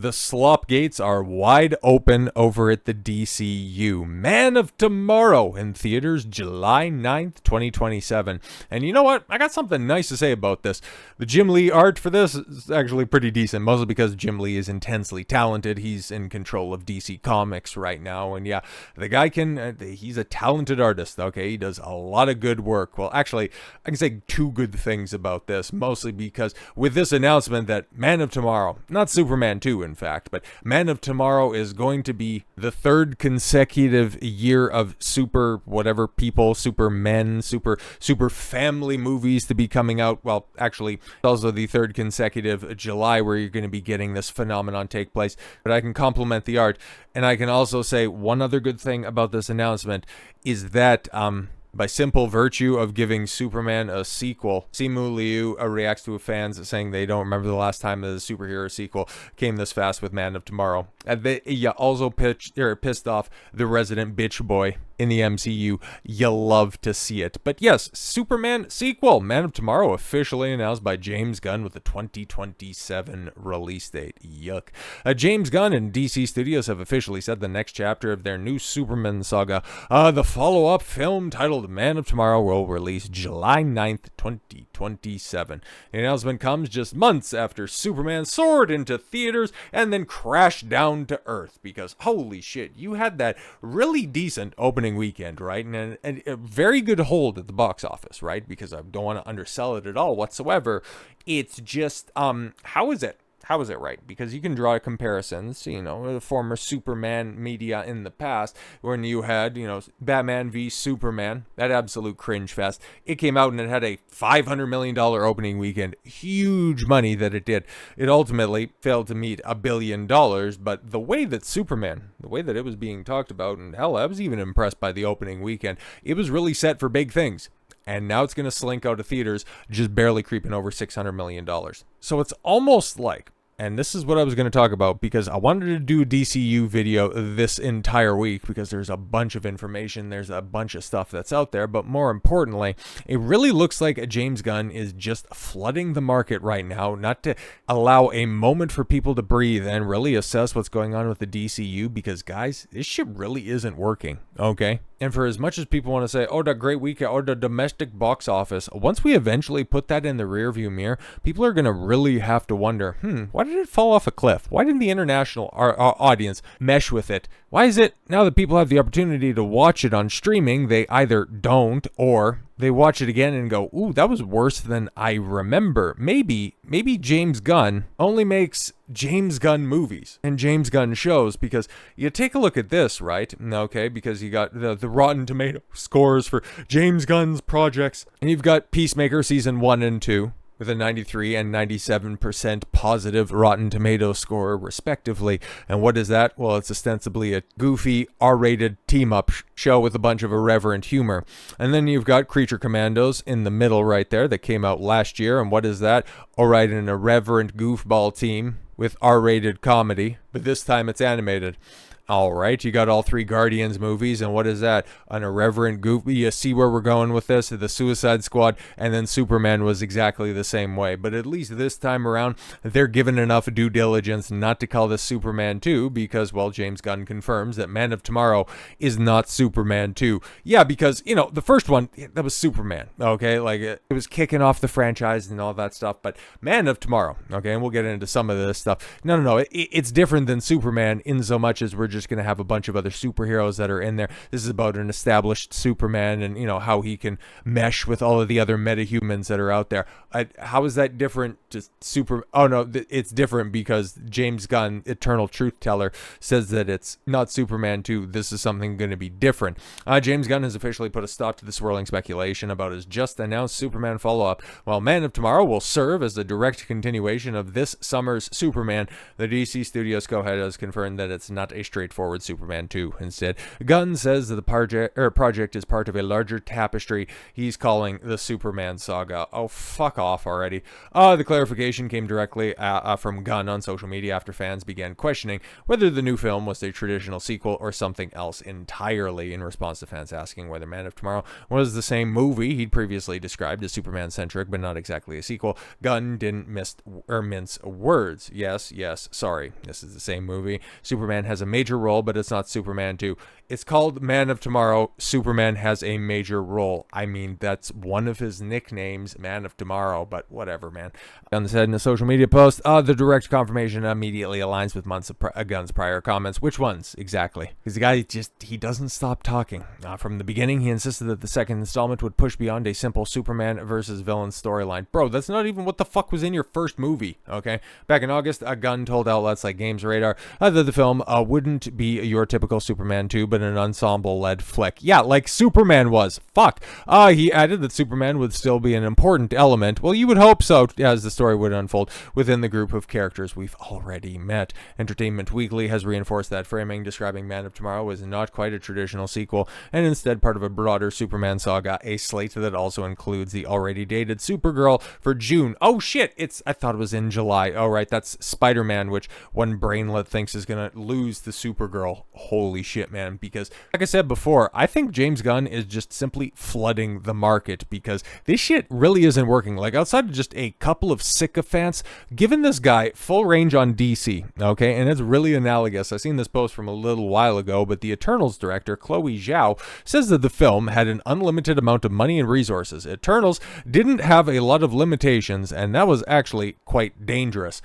The slop gates are wide open over at the DCU. Man of Tomorrow in theaters July 9th, 2027. And you know what? I got something nice to say about this. The Jim Lee art for this is actually pretty decent, mostly because Jim Lee is intensely talented. He's in control of DC Comics right now. And yeah, the guy he's a talented artist, okay? He does a lot of good work. Well, actually, I can say two good things about this, mostly because with this announcement that Man of Tomorrow, not Superman 2, in fact, but Man of Tomorrow is going to be the third consecutive year of super family movies to be coming out. Well, actually, it's also the third consecutive July where you're going to be getting this phenomenon take place. But I can compliment the art, and I can also say one other good thing about this announcement is that by simple virtue of giving Superman a sequel, Simu Liu reacts to fans saying they don't remember the last time the superhero sequel came this fast with Man of Tomorrow. And they also pissed off the resident bitch boy in the MCU. You love to see it. But yes, Superman sequel, Man of Tomorrow, officially announced by James Gunn with a 2027 release date. Yuck. James Gunn and DC Studios have officially said the next chapter of their new Superman saga, the follow-up film titled Man of Tomorrow, will release July 9th, 2027. The announcement comes just months after Superman soared into theaters and then crashed down to Earth, because holy shit, you had that really decent opening weekend, right? And a very good hold at the box office, right? Because I don't want to undersell it at all whatsoever. It's just, how is it? How is it right? Because you can draw comparisons, the former Superman media in the past, when you had, Batman v Superman, that absolute cringe fest. It came out and it had a $500 million opening weekend. Huge money that it did. It ultimately failed to meet $1 billion, but the way that Superman, the way that it was being talked about, and hell, I was even impressed by the opening weekend. It was really set for big things. And now it's going to slink out of theaters, just barely creeping over $600 million. So it's almost like, and this is what I was going to talk about, because I wanted to do a DCU video this entire week because there's a bunch of information, there's a bunch of stuff that's out there, but more importantly, it really looks like James Gunn is just flooding the market right now, not to allow a moment for people to breathe and really assess what's going on with the DCU, because guys, this shit really isn't working, okay? And for as much as people want to say, oh, the great weekend, or the domestic box office, once we eventually put that in the rearview mirror, people are going to really have to wonder, why did it fall off a cliff? Why didn't the international audience mesh with it? Why is it now that people have the opportunity to watch it on streaming, they either don't or they watch it again and go, ooh, that was worse than I remember. Maybe James Gunn only makes James Gunn movies and James Gunn shows, because you take a look at this, right? Okay, because you got the Rotten Tomato scores for James Gunn's projects, and you've got Peacemaker season 1 and 2. With a 93 and 97% positive Rotten Tomato score, respectively. And what is that? Well, it's ostensibly a goofy, R-rated team-up show with a bunch of irreverent humor. And then you've got Creature Commandos in the middle right there that came out last year. And what is that? All right, an irreverent goofball team with R-rated comedy, but this time it's animated. All right, you got all 3 Guardians movies, and what is that? An irreverent goof. You see where we're going with this? The Suicide Squad, and then Superman was exactly the same way. But at least this time around, they're given enough due diligence not to call this Superman 2, because, well, James Gunn confirms that Man of Tomorrow is not Superman 2. Yeah, because, the first one, that was Superman, okay? Like, it was kicking off the franchise and all that stuff, but Man of Tomorrow, okay, and we'll get into some of this stuff. No, it's different than Superman in so much as we're just going to have a bunch of other superheroes that are in there. This is about an established Superman and, how he can mesh with all of the other metahumans that are out there. How is that different to Oh, no, it's different because James Gunn, Eternal Truth Teller, says that it's not Superman 2. This is something going to be different. James Gunn has officially put a stop to the swirling speculation about his just-announced Superman follow-up. While Man of Tomorrow will serve as the direct continuation of this summer's Superman, the DC Studios co-head has confirmed that it's not a straight straightforward Superman 2 instead. Gunn says that the project is part of a larger tapestry he's calling the Superman Saga. Oh, fuck off already. The clarification came directly from Gunn on social media after fans began questioning whether the new film was a traditional sequel or something else entirely, in response to fans asking whether Man of Tomorrow was the same movie he'd previously described as Superman-centric but not exactly a sequel. Gunn didn't mince words. Yes, sorry, this is the same movie. Superman has a major role, but it's not Superman 2. It's called Man of Tomorrow. Superman has a major role. I mean, that's one of his nicknames, Man of Tomorrow, but whatever, man. Gunn said in a social media post, the direct confirmation immediately aligns with months of Gunn's prior comments. Which ones, exactly? Because the guy he doesn't stop talking. From the beginning, he insisted that the second installment would push beyond a simple Superman versus villain storyline. Bro, that's not even what the fuck was in your first movie, okay? Back in August, Gunn told outlets like Games Radar that the film wouldn't be your typical Superman 2, but an ensemble-led flick. Yeah, like Superman was. Fuck. He added that Superman would still be an important element. Well, you would hope so, as the story would unfold within the group of characters we've already met. Entertainment Weekly has reinforced that framing, describing Man of Tomorrow as not quite a traditional sequel, and instead part of a broader Superman saga, a slate that also includes the already dated Supergirl for June. Oh shit, I thought it was in July. Oh right, that's Spider-Man, which one brainlet thinks is gonna lose the Supergirl. Holy shit, man, because like I said before, I think James Gunn is just simply flooding the market because this shit really isn't working. Like, outside of just a couple of sycophants, giving this guy full range on DC, okay? And it's really analogous. I seen this post from a little while ago, but the Eternals director, Chloe Zhao, says that the film had an unlimited amount of money and resources. Eternals didn't have a lot of limitations, and that was actually quite dangerous.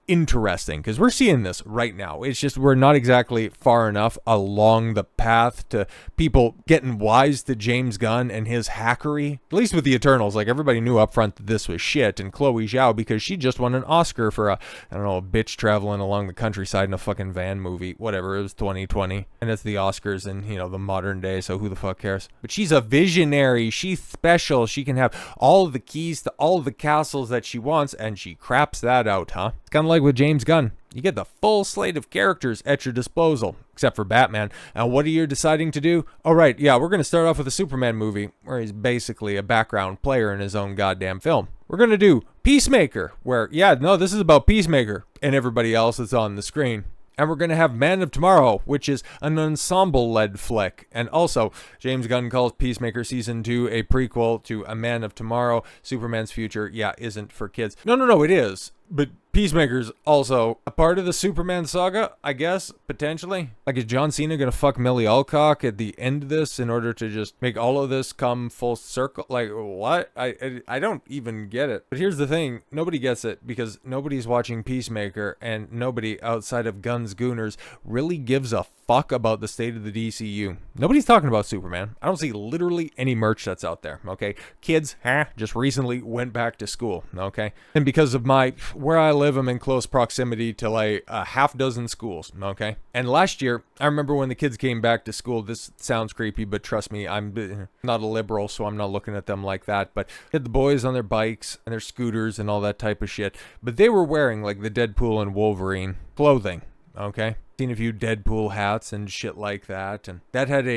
Interesting, because we're seeing this right now. It's just we're not exactly far enough along the path to people getting wise to James Gunn and his hackery. At least with the Eternals, like, everybody knew up front that this was shit. And Chloe Zhao, because she just won an Oscar for a bitch traveling along the countryside in a fucking van movie. Whatever, it was 2020, and it's the Oscars in, the modern day, so who the fuck cares? But she's a visionary. She's special. She can have all of the keys to all of the castles that she wants, and she craps that out, huh? It's kind of like with James Gunn. You get the full slate of characters at your disposal, except for Batman. And what are you deciding to do? Oh, right, yeah, we're going to start off with a Superman movie where he's basically a background player in his own goddamn film. We're going to do Peacemaker, where, this is about Peacemaker and everybody else that's on the screen. And we're going to have Man of Tomorrow, which is an ensemble-led flick. And also, James Gunn calls Peacemaker Season 2 a prequel to A Man of Tomorrow. Superman's future, isn't for kids. No, it is. But Peacemaker's also a part of the Superman saga, I guess, potentially. Like, is John Cena gonna fuck Millie Alcock at the end of this in order to just make all of this come full circle? Like, what? I don't even get it. But here's the thing. Nobody gets it because nobody's watching Peacemaker, and nobody outside of Gunn's Gooners really gives a fuck about the state of the DCU. Nobody's talking about Superman. I don't see literally any merch that's out there, okay? Kids, just recently went back to school, okay? And because of where I live, I'm in close proximity to like a half dozen schools, okay? And last year, I remember when the kids came back to school, this sounds creepy, but trust me, I'm not a liberal, so I'm not looking at them like that, but had the boys on their bikes and their scooters and all that type of shit, but they were wearing like the Deadpool and Wolverine clothing, okay? Seen a few Deadpool hats and shit like that, and that had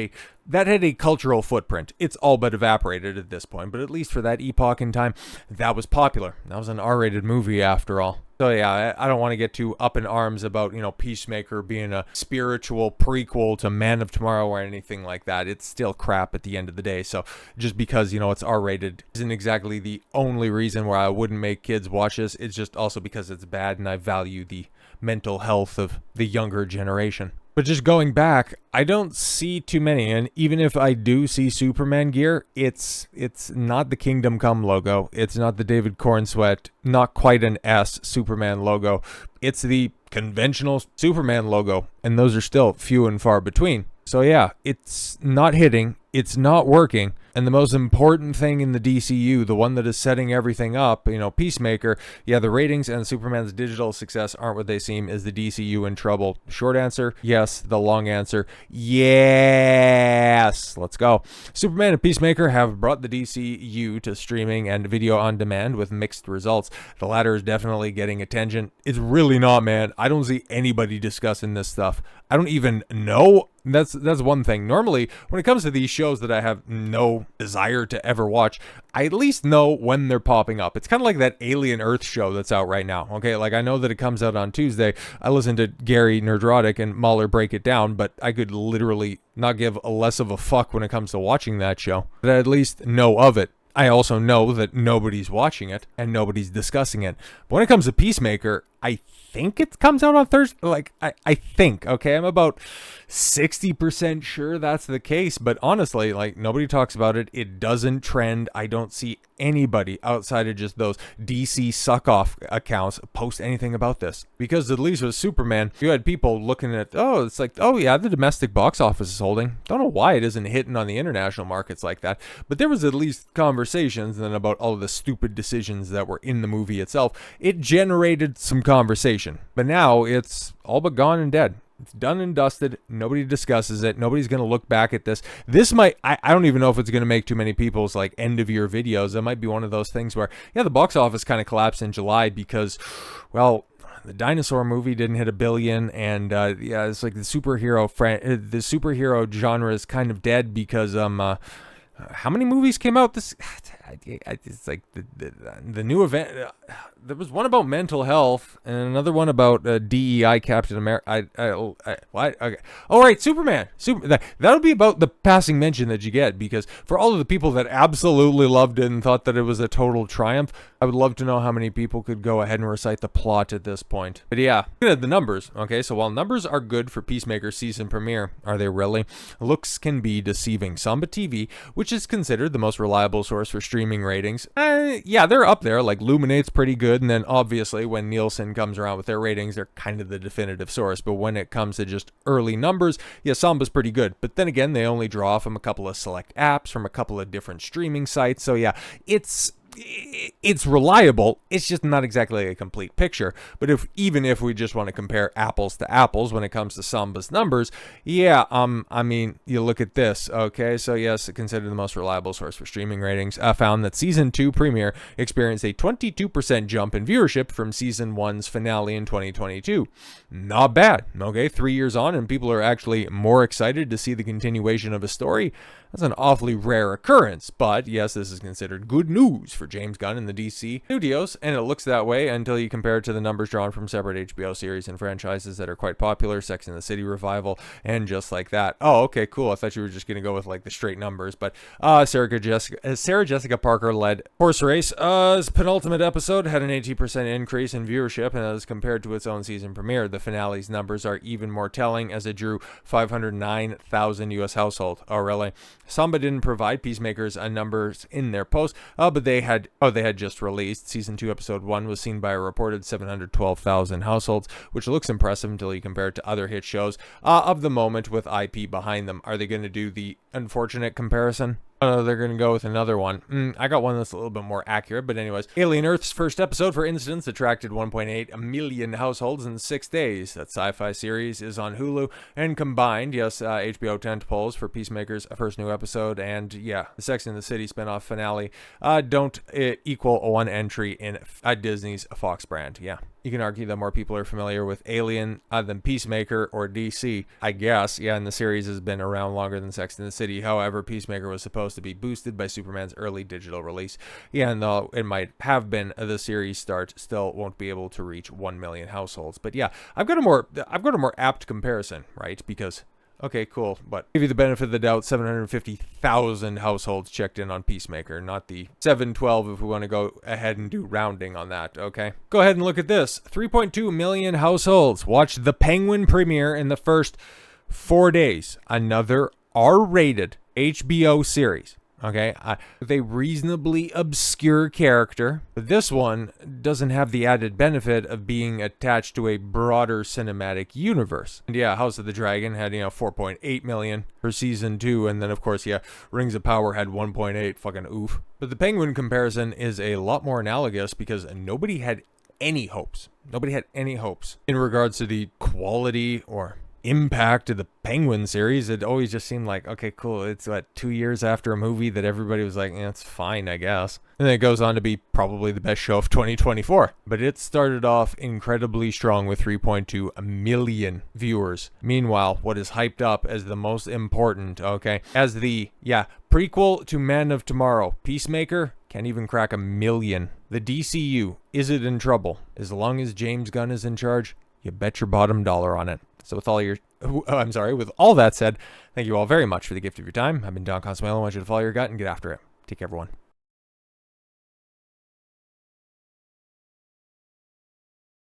a cultural footprint. It's all but evaporated at this point, but at least for that epoch in time, that was popular. That was an R-rated movie after all. So yeah, I don't want to get too up in arms about, Peacemaker being a spiritual prequel to Man of Tomorrow or anything like that. It's still crap at the end of the day. So just because, it's R-rated isn't exactly the only reason why I wouldn't make kids watch this. It's just also because it's bad and I value the mental health of the younger generation. But just going back, I don't see too many, and even if I do see Superman gear, it's not the Kingdom Come logo. It's not the David Corenswet, not quite an S Superman logo. It's the conventional Superman logo, and those are still few and far between. So yeah, it's not hitting, it's not working, And the most important thing in the DCU, the one that is setting everything up, Peacemaker, yeah, the ratings and Superman's digital success aren't what they seem. Is the DCU in trouble? Short answer, yes. The long answer, yes. Let's go. Superman and Peacemaker have brought the DCU to streaming and video on demand with mixed results. The latter is definitely getting attention. It's really not, man. I don't see anybody discussing this stuff. I don't even know. That's one thing. Normally, when it comes to these shows that I have no desire to ever watch, I at least know when they're popping up. It's kind of like that Alien Earth show that's out right now. Okay, like I know that it comes out on Tuesday. I listen to Gary Nerdrotic and Mahler break it down, but I could literally not give a less of a fuck when it comes to watching that show. But I at least know of it. I also know that nobody's watching it and nobody's discussing it. But when it comes to Peacemaker, I think it comes out on Thursday. Like, I think, okay, I'm about 60% sure that's the case. But honestly, like, nobody talks about it. It doesn't trend. I don't see anybody outside of just those DC suck-off accounts post anything about this. Because at least with Superman, you had people looking at, it's like, oh yeah, the domestic box office is holding. Don't know why it isn't hitting on the international markets like that. But there was at least conversations then about all of the stupid decisions that were in the movie itself. It generated some conversation. But now it's all but gone and dead. It's done and dusted. Nobody discusses it. Nobody's going to look back at this. This might, I don't even know if it's going to make too many people's like end of year videos. It might be one of those things where, yeah, the box office kind of collapsed in July because, well, the dinosaur movie didn't hit $1 billion, and yeah, it's like the superhero genre is kind of dead because how many movies came out this? It's like the new event. There was one about mental health and another one about DEI Captain America. What? Okay. All right, Superman. That'll be about the passing mention that you get, because for all of the people that absolutely loved it and thought that it was a total triumph, I would love to know how many people could go ahead and recite the plot at this point. But yeah, look at the numbers. Okay, so while numbers are good for Peacemaker's season premiere, are they really? Looks can be deceiving. Samba TV, which is considered the most reliable source for streaming ratings, yeah, they're up there. Like Luminate's pretty good, and then obviously when Nielsen comes around with their ratings, they're kind of the definitive source. But when it comes to just early numbers, yeah, Samba's pretty good. But then again, they only draw from a couple of select apps from a couple of different streaming sites. So yeah, it's reliable. It's just not exactly a complete picture. But even if we just want to compare apples to apples when it comes to Samba's numbers, yeah, I mean, you look at this, okay? So yes, considered the most reliable source for streaming ratings, found that season 2 premiere experienced a 22% jump in viewership from season 1's finale in 2022. Not bad, okay? 3 years on, and people are actually more excited to see the continuation of a story. That's an awfully rare occurrence, but yes, this is considered good news for James Gunn and the DC studios, and it looks that way until you compare it to the numbers drawn from separate HBO series and franchises that are quite popular, Sex and the City revival, and just like that. Oh, okay, cool. I thought you were just going to go with like the straight numbers, but Sarah Jessica Parker led Horse Race's penultimate episode had an 18% increase in viewership, and as compared to its own season premiere, the finale's numbers are even more telling as it drew 509,000 U.S. households. Oh, really? Samba didn't provide Peacemaker's numbers in their post, but they had just released. Season 2, episode 1 was seen by a reported 712,000 households, which looks impressive until you compare it to other hit shows of the moment with IP behind them. Are they going to do the unfortunate comparison? Oh, they're going to go with another one. I got one that's a little bit more accurate, but anyways. Alien Earth's first episode, for instance, attracted 1.8 million households in 6 days. That sci-fi series is on Hulu, and combined, yes, HBO tentpoles for Peacemaker's first new episode, and yeah, the Sex and the City spinoff finale don't equal one entry in Disney's Fox brand. Yeah. You can argue that more people are familiar with Alien than Peacemaker or DC, I guess. Yeah, and the series has been around longer than Sex and the City. However, Peacemaker was supposed to be boosted by Superman's early digital release. Yeah, and though it might have been the series start, still won't be able to reach 1 million households. But yeah, I've got a more apt comparison, right? Because okay, cool, but give you the benefit of the doubt, 750,000 households checked in on Peacemaker, not the 712 if we want to go ahead and do rounding on that, okay? Go ahead and look at this. 3.2 million households watched The Penguin premiere in the first 4 days. Another R-rated HBO series. okay? With a reasonably obscure character. But this one doesn't have the added benefit of being attached to a broader cinematic universe. And yeah, House of the Dragon had, 4.8 million for season 2, and then of course, Rings of Power had 1.8, fucking oof. But the Penguin comparison is a lot more analogous because nobody had any hopes. Nobody had any hopes in regards to the quality or impact of the Penguin series. It always just seemed like, okay, cool, it's 2 years after a movie that everybody was like, it's fine, I guess. And then it goes on to be probably the best show of 2024. But it started off incredibly strong with 3.2 million viewers. Meanwhile, what is hyped up as the most important, okay, as the prequel to Man of Tomorrow, Peacemaker, can't even crack 1 million. The DCU, is it in trouble? As long as James Gunn is in charge, you bet your bottom dollar on it. So with all that said, thank you all very much for the gift of your time. I've been Don Consuelo. I want you to follow your gut and get after it. Take care, everyone.